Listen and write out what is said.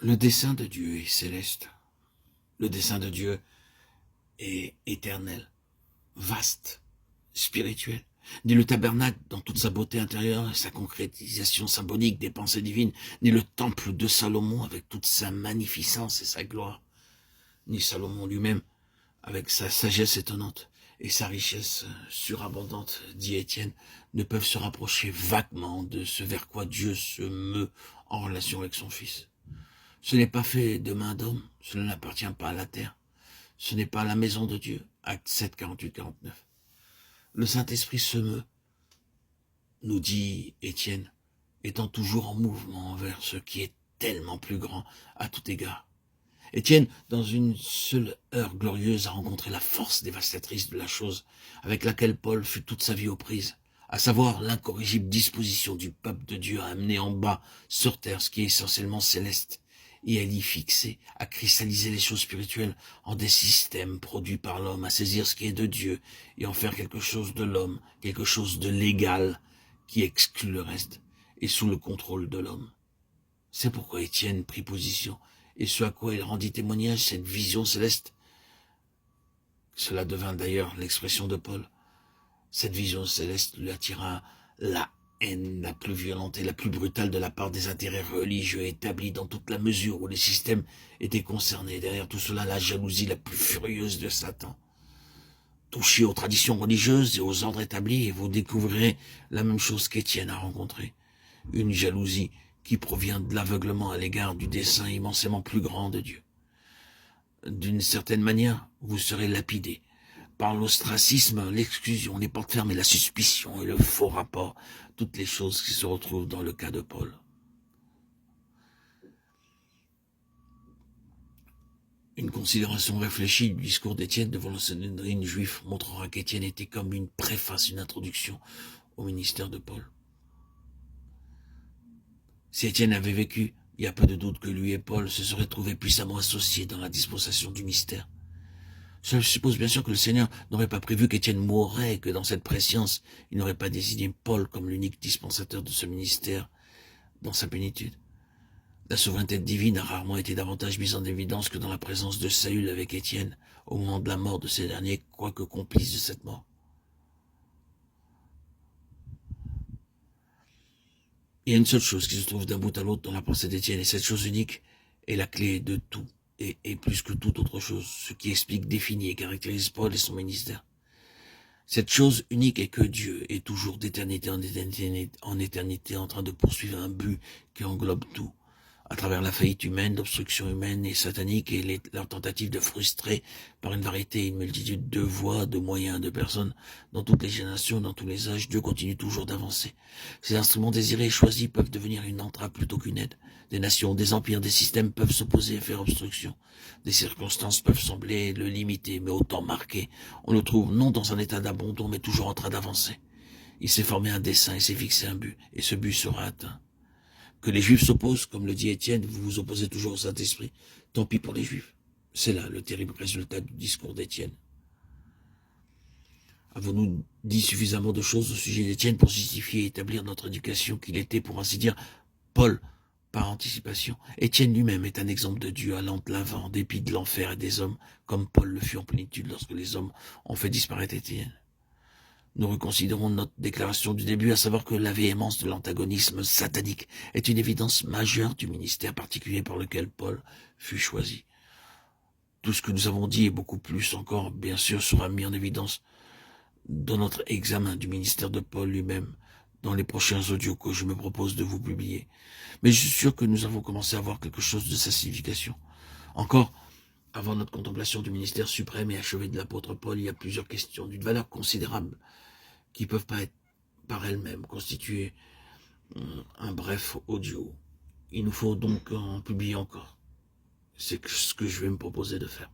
Le dessein de Dieu est céleste. Le dessein de Dieu est éternel, vaste, spirituel. Ni le tabernacle dans toute sa beauté intérieure et sa concrétisation symbolique des pensées divines, ni le temple de Salomon avec toute sa magnificence et sa gloire, ni Salomon lui-même avec sa sagesse étonnante et sa richesse surabondante, dit Étienne, ne peuvent se rapprocher vaguement de ce vers quoi Dieu se meut en relation avec son Fils. Ce n'est pas fait de main d'homme, cela n'appartient pas à la terre. Ce n'est pas la maison de Dieu. Acte 7, 48, 49. Le Saint-Esprit se meut, nous dit Étienne, étant toujours en mouvement vers ce qui est tellement plus grand à tout égard. Étienne, dans une seule heure glorieuse, a rencontré la force dévastatrice de la chose avec laquelle Paul fut toute sa vie aux prises, à savoir l'incorrigible disposition du peuple de Dieu à amener en bas sur terre ce qui est essentiellement céleste, et à l'y fixer, à cristalliser les choses spirituelles en des systèmes produits par l'homme, à saisir ce qui est de Dieu et en faire quelque chose de l'homme, quelque chose de légal qui exclut le reste et sous le contrôle de l'homme. C'est pourquoi Étienne prit position et ce à quoi il rendit témoignage, cette vision céleste. Cela devint d'ailleurs l'expression de Paul. Cette vision céleste lui attira la haine la plus violente et la plus brutale de la part des intérêts religieux établis dans toute la mesure où les systèmes étaient concernés. Derrière tout cela, la jalousie la plus furieuse de Satan. Touchez aux traditions religieuses et aux ordres établis et vous découvrirez la même chose qu'Étienne a rencontrée. Une jalousie qui provient de l'aveuglement à l'égard du dessein immensément plus grand de Dieu. D'une certaine manière, vous serez lapidé par l'ostracisme, l'exclusion, les portes fermées, la suspicion et le faux rapport, toutes les choses qui se retrouvent dans le cas de Paul. Une considération réfléchie du discours d'Étienne devant le Sanhédrin juif montrera qu'Étienne était comme une préface, une introduction au ministère de Paul. Si Étienne avait vécu, il y a peu de doute que lui et Paul se seraient trouvés puissamment associés dans la dispensation du mystère. Cela suppose bien sûr que le Seigneur n'aurait pas prévu qu'Étienne mourrait et que dans cette prescience, il n'aurait pas désigné Paul comme l'unique dispensateur de ce ministère dans sa plénitude. La souveraineté divine a rarement été davantage mise en évidence que dans la présence de Saül avec Étienne au moment de la mort de ces derniers, quoique complices de cette mort. Il y a une seule chose qui se trouve d'un bout à l'autre dans la pensée d'Étienne, et cette chose unique est la clé de tout. Et plus que toute autre chose, ce qui explique, définit et caractérise Paul et son ministère. Cette chose unique est que Dieu est toujours d'éternité en éternité en train de poursuivre un but qui englobe tout, à travers la faillite humaine, l'obstruction humaine et satanique et leurs tentatives de frustrer par une variété et une multitude de voies, de moyens, de personnes, dans toutes les générations, dans tous les âges, Dieu continue toujours d'avancer. Ces instruments désirés et choisis peuvent devenir une entrave plutôt qu'une aide. Des nations, des empires, des systèmes peuvent s'opposer et faire obstruction. Des circonstances peuvent sembler le limiter, mais au temps marqué, on le trouve non dans un état d'abandon, mais toujours en train d'avancer. Il s'est formé un dessein et s'est fixé un but, et ce but sera atteint. Que les Juifs s'opposent, comme le dit Étienne, vous vous opposez toujours au Saint-Esprit, tant pis pour les Juifs. C'est là le terrible résultat du discours d'Étienne. Avons-nous dit suffisamment de choses au sujet d'Étienne pour justifier et établir notre éducation qu'il était, pour ainsi dire, Paul, par anticipation? Étienne lui-même est un exemple de Dieu allant de l'avant, en dépit de l'enfer et des hommes, comme Paul le fut en plénitude lorsque les hommes ont fait disparaître Étienne. Nous reconsidérons notre déclaration du début, à savoir que la véhémence de l'antagonisme satanique est une évidence majeure du ministère particulier par lequel Paul fut choisi. Tout ce que nous avons dit et beaucoup plus encore, bien sûr, sera mis en évidence dans notre examen du ministère de Paul lui-même, dans les prochains audios que je me propose de vous publier. Mais je suis sûr que nous avons commencé à voir quelque chose de sa signification. Encore, avant notre contemplation du ministère suprême et achevé de l'apôtre Paul, il y a plusieurs questions d'une valeur considérable qui peuvent pas être par elles-mêmes constituer un bref audio. Il nous faut donc en publier encore. C'est ce que je vais me proposer de faire.